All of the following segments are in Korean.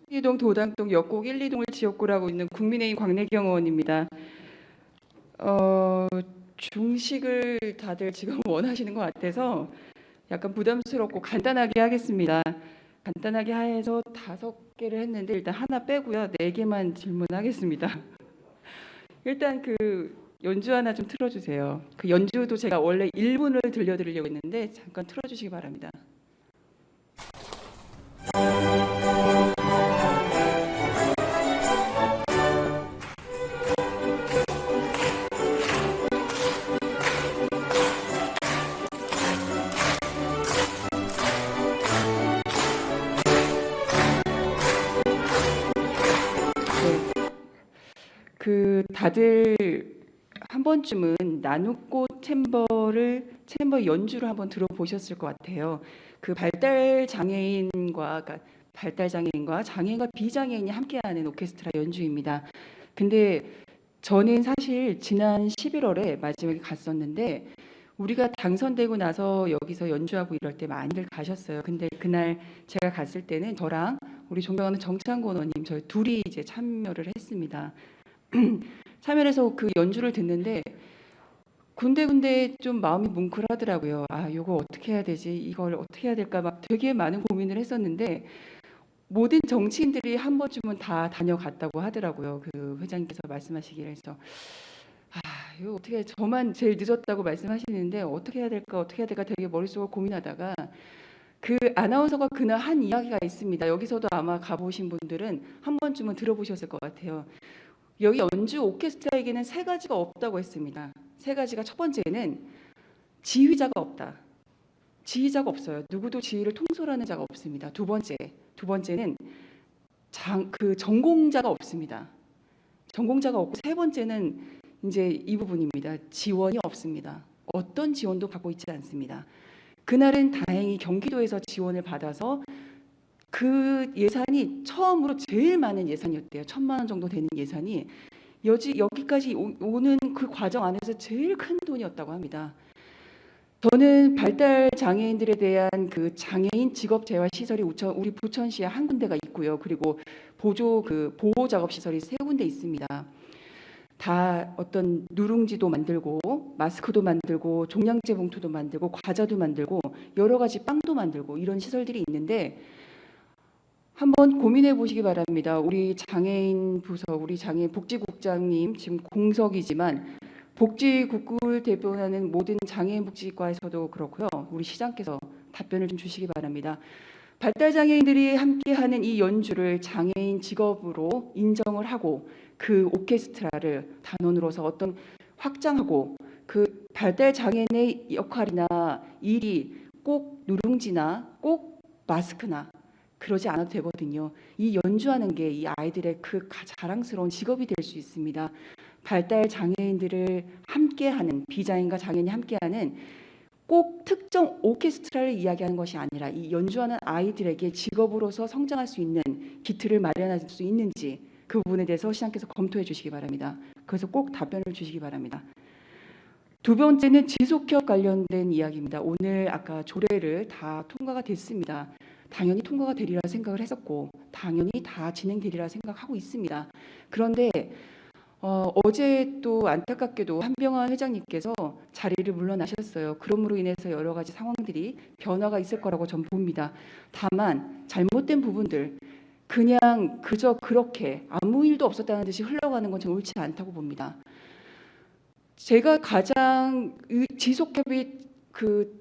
이동 도당동 역곡 1, 2동을 지역구로 하고 있는 국민의힘 광래경 의원입니다. 중식을 다들 지금 원하시는 것 같아서 약간 부담스럽고 간단하게 하겠습니다. 간단하게 해서 5개를 했는데 일단 하나 빼고요. 4개만 질문하겠습니다. 일단 그 연주 하나 좀 틀어주세요. 그 연주도 제가 원래 1분을 들려드리려고 했는데 잠깐 틀어주시기 바랍니다. 그 다들 한 번쯤은 나누꽃 챔버 연주를 한번 들어보셨을 것 같아요. 그 발달 장애인과 장애인과 비장애인이 함께하는 오케스트라 연주입니다. 근데 저는 사실 지난 11월에 마지막에 갔었는데 우리가 당선되고 나서 여기서 연주하고 이럴 때 많이들 가셨어요. 근데 그날 제가 갔을 때는 저랑 우리 존경하는 정창곤 의원님 저희 둘이 이제 참여를 했습니다. 참여해서 그 연주를 듣는데 군데군데 좀 마음이 뭉클하더라고요. 아, 이거 어떻게 해야 되지? 이걸 어떻게 해야 될까? 막 되게 많은 고민을 했었는데 모든 정치인들이 한 번쯤은 다 다녀갔다고 하더라고요. 그 회장님께서 말씀하시기를 해서 아, 이거 어떻게 저만 제일 늦었다고 말씀하시는데 어떻게 해야 될까 되게 머릿속을 고민하다가 그 아나운서가 그날 한 이야기가 있습니다. 여기서도 아마 가보신 분들은 한 번쯤은 들어보셨을 것 같아요. 여기 연주 오케스트라에게는 3가지가 없다고 했습니다. 3가지가 첫 번째는 지휘자가 없다. 지휘자가 없어요. 누구도 지휘를 통솔하는 자가 없습니다. 두 번째는 전공자가 없습니다. 전공자가 없고 세 번째는 이제 이 부분입니다. 지원이 없습니다. 어떤 지원도 받고 있지 않습니다. 그날은 다행히 경기도에서 지원을 받아서 그 예산이 처음으로 제일 많은 예산이었대요. 1,000만 원 정도 되는 예산이 여기까지 오는 그 과정 안에서 제일 큰 돈이었다고 합니다. 저는 발달 장애인들에 대한 그 장애인 직업 재활 시설이 우리 부천시에 한 군데가 있고요. 그리고 보호 작업 시설이 3군데 있습니다. 다 어떤 누룽지도 만들고 마스크도 만들고 종량제 봉투도 만들고 과자도 만들고 여러 가지 빵도 만들고 이런 시설들이 있는데 한번 고민해 보시기 바랍니다. 우리 장애인 부서, 우리 장애인 복지국장님 지금 공석이지만 복지국을 대표하는 모든 장애인 복지과에서도 그렇고요. 우리 시장께서 답변을 좀 주시기 바랍니다. 발달 장애인들이 함께하는 이 연주를 장애인 직업으로 인정을 하고 그 오케스트라를 단원으로서 어떤 확장하고 그 발달 장애인의 역할이나 일이 꼭 누룽지나 꼭 마스크나 그러지 않아도 되거든요. 이 연주하는 게 이 아이들의 그 자랑스러운 직업이 될 수 있습니다. 발달 장애인들을 함께하는 비장애인과 장애인이 함께하는 꼭 특정 오케스트라를 이야기하는 것이 아니라 이 연주하는 아이들에게 직업으로서 성장할 수 있는 기틀을 마련할 수 있는지 그 부분에 대해서 시장께서 검토해 주시기 바랍니다. 그래서 꼭 답변을 주시기 바랍니다. 두 번째는 지속협 관련된 이야기입니다. 오늘 아까 조례를 다 통과가 됐습니다. 당연히 통과가 되리라 생각을 했었고 당연히 다 진행되리라 생각하고 있습니다. 그런데 어제 또 안타깝게도 한병환 회장님께서 자리를 물러나셨어요. 그럼으로 인해서 여러 가지 상황들이 변화가 있을 거라고 전 봅니다. 다만 잘못된 부분들 그냥 그저 그렇게 아무 일도 없었다는 듯이 흘러가는 건 좀 옳지 않다고 봅니다. 제가 가장 지속협이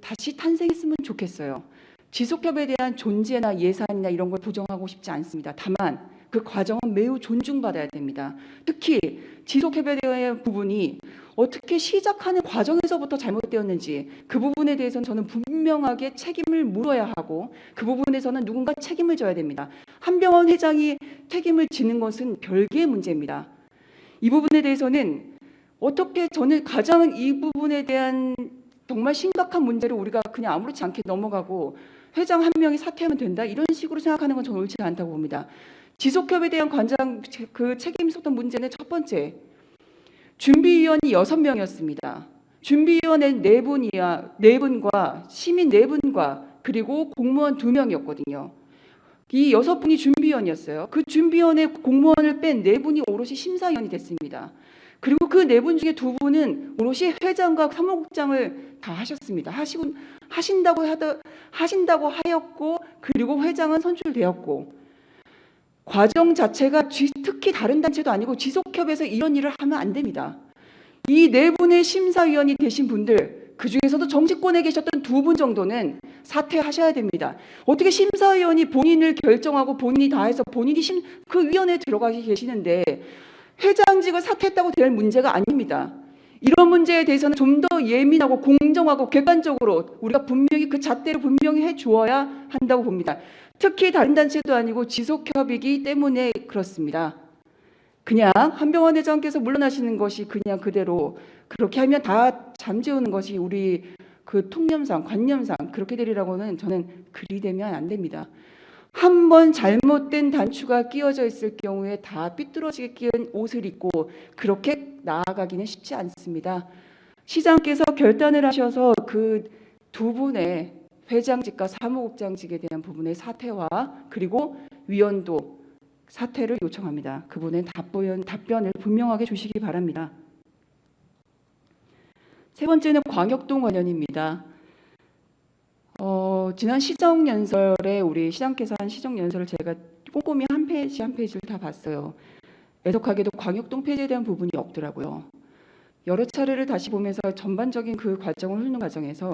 다시 탄생했으면 좋겠어요. 지속협에 대한 존재나 예산이나 이런 걸 부정하고 싶지 않습니다. 다만 그 과정은 매우 존중받아야 됩니다. 특히 지속협에 대한 부분이 어떻게 시작하는 과정에서부터 잘못되었는지 그 부분에 대해서는 저는 분명하게 책임을 물어야 하고 그 부분에서는 누군가 책임을 져야 됩니다. 한병원 회장이 책임을 지는 것은 별개의 문제입니다. 이 부분에 대해서는 어떻게 저는 가장 이 부분에 대한 정말 심각한 문제를 우리가 그냥 아무렇지 않게 넘어가고 회장 한 명이 사퇴하면 된다 이런 식으로 생각하는 건 저는 옳지 않다고 봅니다. 지속협에 대한 그 책임이 있었던 문제는 첫 번째 준비위원이 6명이었습니다. 준비위원회 4분과 시민 4분과 그리고 공무원 2명이었거든요. 이 6분이 준비위원이었어요. 그 준비위원회 공무원을 뺀 4분이 오롯이 심사위원이 됐습니다. 그리고 그 4분 중에 2분은 오롯이 회장과 사무국장을 다 하셨습니다. 하신다고 하였고, 그리고 회장은 선출되었고, 과정 자체가 특히 다른 단체도 아니고 지속협에서 이런 일을 하면 안 됩니다. 이 4분의 심사위원이 되신 분들, 그 중에서도 정치권에 계셨던 2분 정도는 사퇴하셔야 됩니다. 어떻게 심사위원이 본인을 결정하고 본인이 다 해서 본인이 그 위원회에 들어가 계시는데 회장직을 사퇴했다고 될 문제가 아닙니다. 이런 문제에 대해서는 좀 더 예민하고 공정하고 객관적으로 우리가 분명히 그 잣대로 분명히 해주어야 한다고 봅니다. 특히 다른 단체도 아니고 지속협이기 때문에 그렇습니다. 그냥 한병원 회장께서 물러나시는 것이 그냥 그대로 그렇게 하면 다 잠재우는 것이 우리 그 통념상 관념상 그렇게 되리라고는 저는 그리 되면 안 됩니다. 한 번 잘못된 단추가 끼워져 있을 경우에 다 삐뚤어지게 끼운 옷을 입고 그렇게 나아가기는 쉽지 않습니다. 시장께서 결단을 하셔서 그 2분의 회장직과 사무국장직에 대한 부분의 사퇴와 그리고 위원도 사퇴를 요청합니다. 그분의 답변을 분명하게 주시기 바랍니다. 세 번째는 광역동 관련입니다. 지난 시정연설에 우리 시장께서 한 시정연설을 제가 꼼꼼히 한 페이지 한 페이지를 다 봤어요. 애석하게도 광역동 폐지에 대한 부분이 없더라고요. 여러 차례를 다시 보면서 전반적인 그 과정을 훑는 과정에서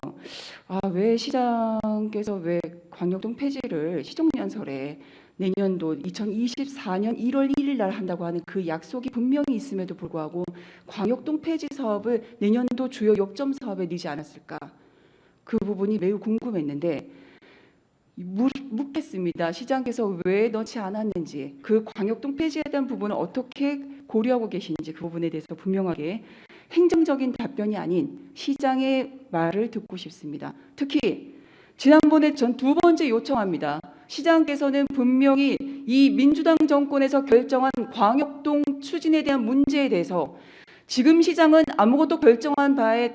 왜 시장께서 왜 광역동 폐지를 시정연설에 내년도 2024년 1월 1일 날 한다고 하는 그 약속이 분명히 있음에도 불구하고 광역동 폐지 사업을 내년도 주요 역점 사업에 넣지 않았을까? 그 부분이 매우 궁금했는데 묻겠습니다. 시장께서 왜 넣지 않았는지, 그 광역동 폐지에 대한 부분을 어떻게 고려하고 계신지 그 부분에 대해서 분명하게 행정적인 답변이 아닌 시장의 말을 듣고 싶습니다. 특히 지난번에 전 2번째 요청합니다. 시장께서는 분명히 이 민주당 정권에서 결정한 광역동 추진에 대한 문제에 대해서 지금 시장은 아무것도 결정한 바에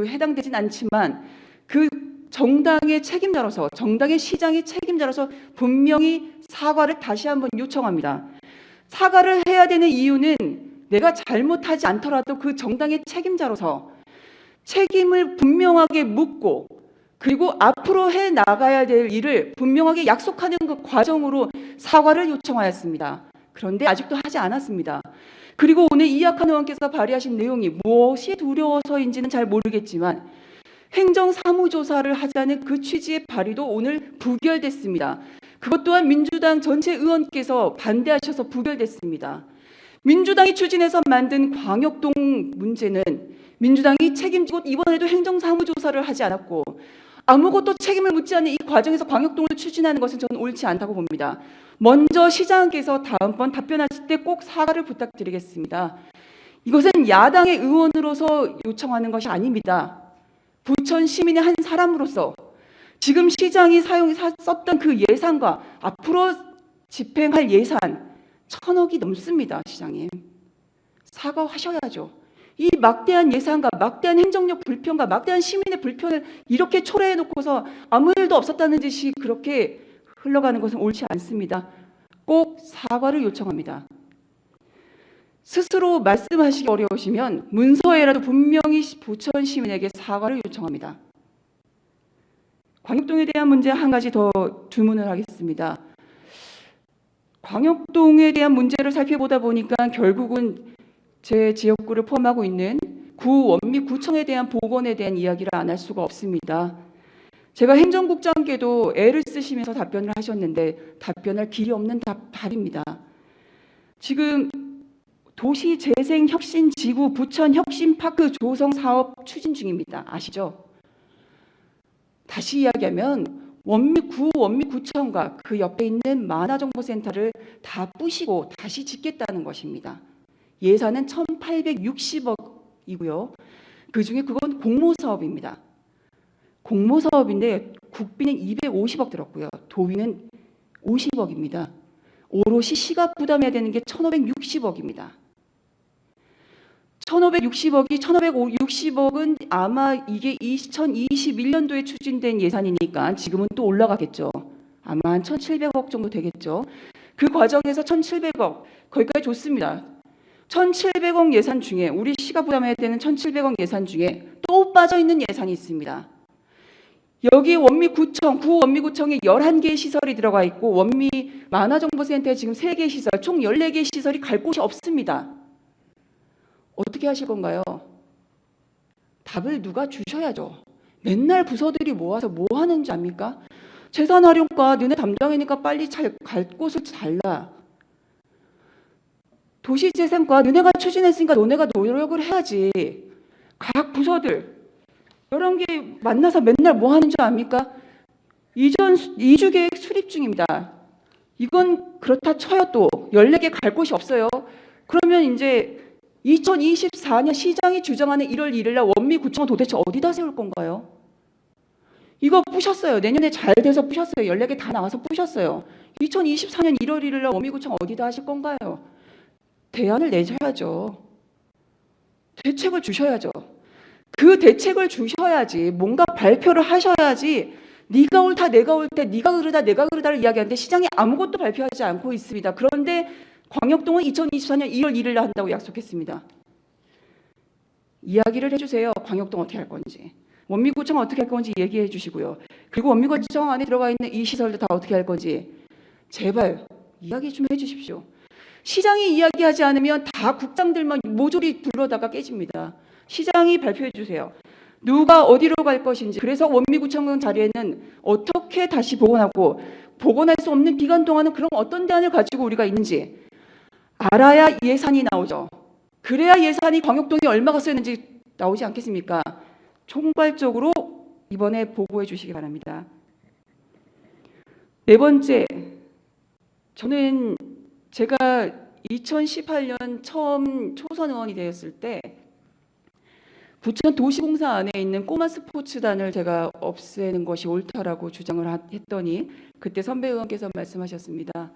해당되진 않지만 그 정당의 책임자로서 정당의 시장의 책임자로서 분명히 사과를 다시 한번 요청합니다. 사과를 해야 되는 이유는 내가 잘못하지 않더라도 그 정당의 책임자로서 책임을 분명하게 묻고 그리고 앞으로 해 나가야 될 일을 분명하게 약속하는 그 과정으로 사과를 요청하였습니다. 그런데 아직도 하지 않았습니다. 그리고 오늘 이학한 의원께서 발의하신 내용이 무엇이 두려워서인지는 잘 모르겠지만 행정사무조사를 하자는 그 취지의 발의도 오늘 부결됐습니다. 그것 또한 민주당 전체 의원께서 반대하셔서 부결됐습니다. 민주당이 추진해서 만든 광역동 문제는 민주당이 책임지고 이번에도 행정사무조사를 하지 않았고 아무것도 책임을 묻지 않는 이 과정에서 광역동을 추진하는 것은 저는 옳지 않다고 봅니다. 먼저 시장께서 다음번 답변하실 때 꼭 사과를 부탁드리겠습니다. 이것은 야당의 의원으로서 요청하는 것이 아닙니다. 부천 시민의 한 사람으로서 지금 시장이 썼던 그 예산과 앞으로 집행할 예산 1,000억이 넘습니다. 시장님. 사과하셔야죠. 이 막대한 예산과 막대한 행정력 불편과 막대한 시민의 불편을 이렇게 초래해놓고서 아무 일도 없었다는 듯이 그렇게 흘러가는 것은 옳지 않습니다. 꼭 사과를 요청합니다. 스스로 말씀하시기 어려우시면 문서에라도 분명히 부천 시민에게 사과를 요청합니다. 광역동에 대한 문제 한 가지 더 주문을 하겠습니다. 광역동에 대한 문제를 살펴보다 보니까 결국은 제 지역구를 포함하고 있는 구 원미 구청에 대한 복원에 대한 이야기를 안 할 수가 없습니다. 제가 행정국장께도 애를 쓰시면서 답변을 하셨는데 답변할 길이 없는 답입니다. 지금 도시재생혁신지구 부천혁신파크 조성 사업 추진 중입니다. 아시죠? 다시 이야기하면 원미구청과 그 옆에 있는 만화정보센터를 다 부시고 다시 짓겠다는 것입니다. 예산은 1,860억이고요. 그중에 그건 공모사업입니다. 공모사업인데 국비는 250억 들었고요. 도비는 50억입니다. 오롯이 시가 부담해야 되는 게 1,560억입니다. 1,560억은 아마 이게 2021년도에 추진된 예산이니까 지금은 또 올라가겠죠. 아마 한 1,700억 정도 되겠죠. 그 과정에서 1,700억 거기까지 줬습니다. 1,700억 예산 중에 우리 시가 부담해야 되는 1,700억 예산 중에 또 빠져있는 예산이 있습니다. 여기 원미구청, 구원미구청에 11개의 시설이 들어가 있고 원미 만화정보센터에 지금 3개의 시설, 총 14개의 시설이 갈 곳이 없습니다. 어떻게 하실 건가요? 답을 누가 주셔야죠. 맨날 부서들이 모아서 뭐 하는지 압니까? 재산활용과 너네 담당이니까 빨리 갈 곳을 잘라. 도시재생과 너네가 추진했으니까 너네가 노력을 해야지. 각 부서들 11개 만나서 맨날 뭐 하는 줄 압니까? 이주계획 수립 중입니다. 이건 그렇다 쳐요. 또 14개 갈 곳이 없어요. 그러면 이제 2024년 시장이 주장하는 1월 1일 날 원미구청은 도대체 어디다 세울 건가요? 이거 부셨어요. 내년에 잘 돼서 부셨어요. 14개 다 나와서 부셨어요. 2024년 1월 1일 날 원미구청 어디다 하실 건가요? 대안을 내셔야죠. 대책을 주셔야죠. 그 대책을 주셔야지 뭔가 발표를 하셔야지 네가 옳다 내가 옳다 네가 그러다 내가 그러다를 이야기하는데 시장이 아무것도 발표하지 않고 있습니다. 그런데 광역동은 2024년 1월 1일 날 한다고 약속했습니다. 이야기를 해주세요. 광역동 어떻게 할 건지. 원미구청 어떻게 할 건지 얘기해 주시고요. 그리고 원미구청 안에 들어가 있는 이 시설도 다 어떻게 할 건지 제발 이야기 좀 해주십시오. 시장이 이야기하지 않으면 다 국장들만 모조리 불러다가 깨집니다. 시장이 발표해 주세요. 누가 어디로 갈 것인지. 그래서 원미구청 자리에는 어떻게 다시 복원하고 복원할 수 없는 기간 동안은 그럼 어떤 대안을 가지고 우리가 있는지 알아야 예산이 나오죠. 그래야 예산이 광역동에 얼마가 쓰였는지 나오지 않겠습니까? 총괄적으로 이번에 보고해 주시기 바랍니다. 네 번째, 저는 제가 2018년 처음 초선 의원이 되었을 때 부천 도시공사 안에 있는 꼬마 스포츠단을 제가 없애는 것이 옳다라고 주장을 했더니 그때 선배 의원께서 말씀하셨습니다.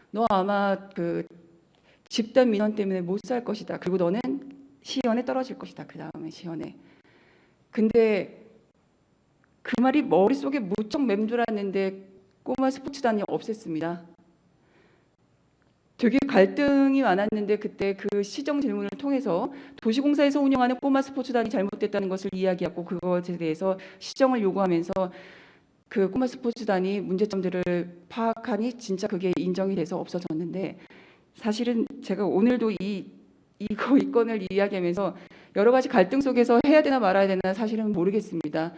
너 아마 그 집단 민원 때문에 못 살 것이다. 그리고 너는 시연에 떨어질 것이다. 그 다음에 시연에. 근데 그 말이 머릿속에 무척 맴돌았는데 꼬마 스포츠단이 없앴습니다. 되게 갈등이 많았는데 그때 그 시정 질문을 통해서 도시공사에서 운영하는 꼬마 스포츠단이 잘못됐다는 것을 이야기하고 그것에 대해서 시정을 요구하면서 그 꼬마 스포츠단이 문제점들을 파악하니 진짜 그게 인정이 돼서 없어졌는데 사실은 제가 오늘도 이 건을 이야기하면서 여러 가지 갈등 속에서 해야 되나 말아야 되나 사실은 모르겠습니다.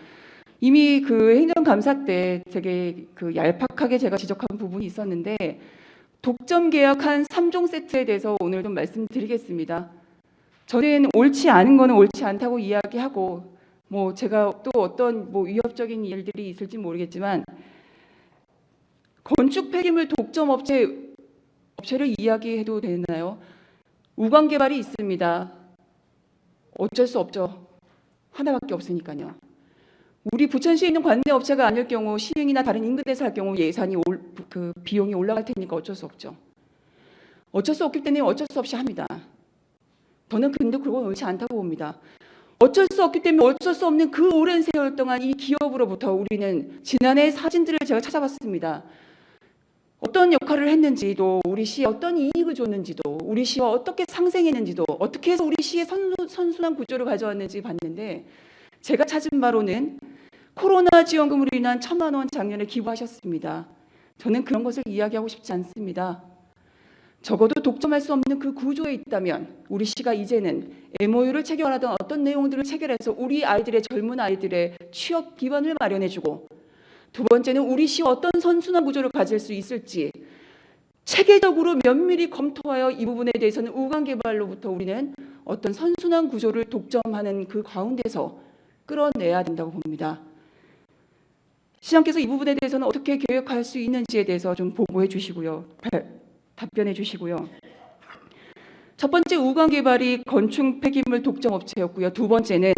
이미 그 행정감사 때 되게 그 얄팍하게 제가 지적한 부분이 있었는데 독점 계약한 3종 세트에 대해서 오늘 좀 말씀드리겠습니다. 저는 옳지 않은 거는 옳지 않다고 이야기하고 뭐 제가 또 어떤 뭐 위협적인 일들이 있을지 모르겠지만 건축 폐기물 독점 업체를 이야기해도 되나요? 우관 개발이 있습니다. 어쩔 수 없죠. 하나밖에 없으니까요. 우리 부천시에 있는 관내 업체가 아닐 경우 시흥이나 다른 인근에서 할 경우 예산이 그 비용이 올라갈 테니까 어쩔 수 없죠. 어쩔 수 없기 때문에 어쩔 수 없이 합니다. 저는 근데 그건 옳지 않다고 봅니다. 어쩔 수 없기 때문에 어쩔 수 없는 그 오랜 세월 동안 이 기업으로부터 우리는 지난해 사진들을 제가 찾아봤습니다. 어떤 역할을 했는지도 우리 시에 어떤 이익을 줬는지도 우리 시와 어떻게 상생했는지도 어떻게 해서 우리 시의 선순환 구조를 가져왔는지 봤는데 제가 찾은 바로는 코로나 지원금으로 인한 1,000만 원 작년에 기부하셨습니다. 저는 그런 것을 이야기하고 싶지 않습니다. 적어도 독점할 수 없는 그 구조에 있다면 우리 시가 이제는 MOU를 체결하던 어떤 내용들을 체결해서 우리 아이들의 젊은 아이들의 취업 기반을 마련해주고 두 번째는 우리 시와 어떤 선순환 구조를 가질 수 있을지 체계적으로 면밀히 검토하여 이 부분에 대해서는 우관 개발로부터 우리는 어떤 선순환 구조를 독점하는 그 가운데서 끌어내야 된다고 봅니다. 시장께서 이 부분에 대해서는 어떻게 계획할 수 있는지에 대해서 좀 보고해 주시고요. 답변해 주시고요. 첫 번째 우관 개발이 건축 폐기물 독점 업체였고요. 두 번째는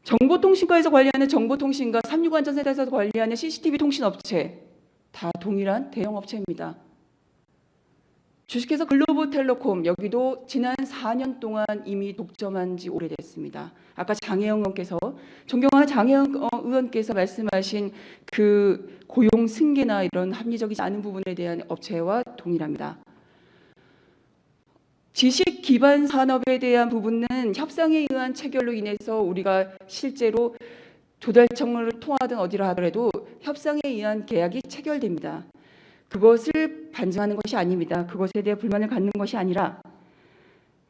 정보통신과에서 관리하는 정보통신과 365안전센터에서 관리하는 CCTV 통신 업체 다 동일한 대형 업체입니다. 주식회사 글로벌텔레콤 여기도 지난 4년 동안 이미 독점한 지 오래됐습니다. 아까 장혜영 의원께서 존경하는 장혜영 의원께서 말씀하신 그 고용 승계나 이런 합리적이지 않은 부분에 대한 업체와 동일합니다. 지식 기반 산업에 대한 부분은 협상에 의한 체결로 인해서 우리가 실제로 조달청을 통하든 어디로 하더라도 협상에 의한 계약이 체결됩니다. 그것을 반증하는 것이 아닙니다. 그것에 대해 불만을 갖는 것이 아니라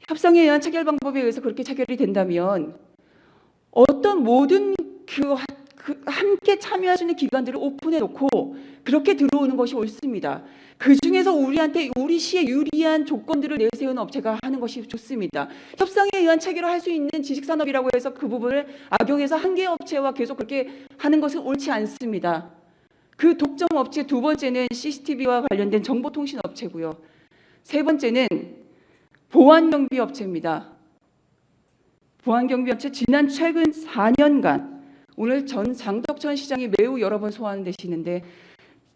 협상에 의한 체결 방법에 의해서 그렇게 체결이 된다면 어떤 모든 함께 참여할 수 있는 기관들을 오픈해 놓고 그렇게 들어오는 것이 옳습니다. 그 중에서 우리한테 우리 시에 유리한 조건들을 내세우는 업체가 하는 것이 좋습니다. 협상에 의한 체결을 할 수 있는 지식산업이라고 해서 그 부분을 악용해서 한 개의 업체와 계속 그렇게 하는 것은 옳지 않습니다. 그 독점 업체 두 번째는 CCTV와 관련된 정보통신 업체고요. 세 번째는 보안경비 업체입니다. 보안경비 업체 최근 4년간 오늘 전 장덕천 시장이 매우 여러 번 소환되시는데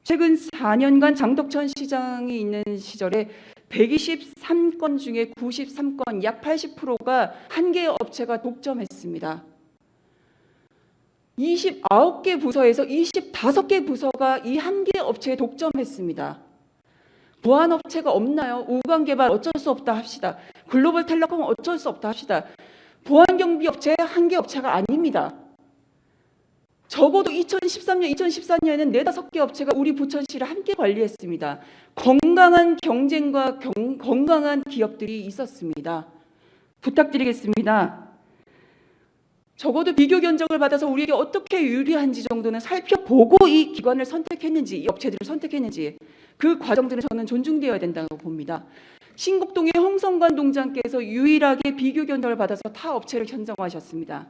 최근 4년간 장덕천 시장이 있는 시절에 123건 중에 93건 약 80%가 한 개의 업체가 독점했습니다. 29개 부서에서 25개 부서가 이 한 개의 업체에 독점했습니다. 보안 업체가 없나요? 우광개발 어쩔 수 없다 합시다. 글로벌텔레콤 어쩔 수 없다 합시다. 보안경비 업체 한 개 업체가 아닙니다. 적어도 2013년, 2014년에는 4-5개 업체가 우리 부천시를 함께 관리했습니다. 건강한 경쟁과 건강한 기업들이 있었습니다. 부탁드리겠습니다. 적어도 비교 견적을 받아서 우리에게 어떻게 유리한지 정도는 살펴보고 이 기관을 선택했는지, 이 업체들을 선택했는지 그 과정들은 저는 존중되어야 된다고 봅니다. 신곡동의 홍성관 동장께서 유일하게 비교 견적을 받아서 타 업체를 선정하셨습니다.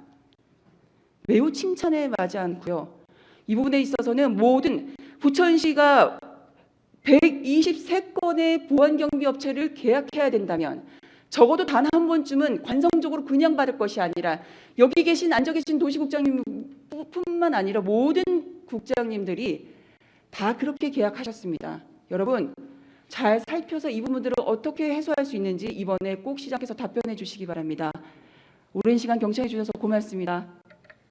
매우 칭찬에 맞지 않고요. 이 부분에 있어서는 모든 부천시가 123건의 보안경비 업체를 계약해야 된다면 적어도 단 한 번쯤은 관성적으로 그냥 받을 것이 아니라 여기 앉아 계신 도시국장님뿐만 아니라 모든 국장님들이 다 그렇게 계약하셨습니다. 여러분 잘 살펴서 이 부분들을 어떻게 해소할 수 있는지 이번에 꼭 시장에서 답변해 주시기 바랍니다. 오랜 시간 경청해 주셔서 고맙습니다.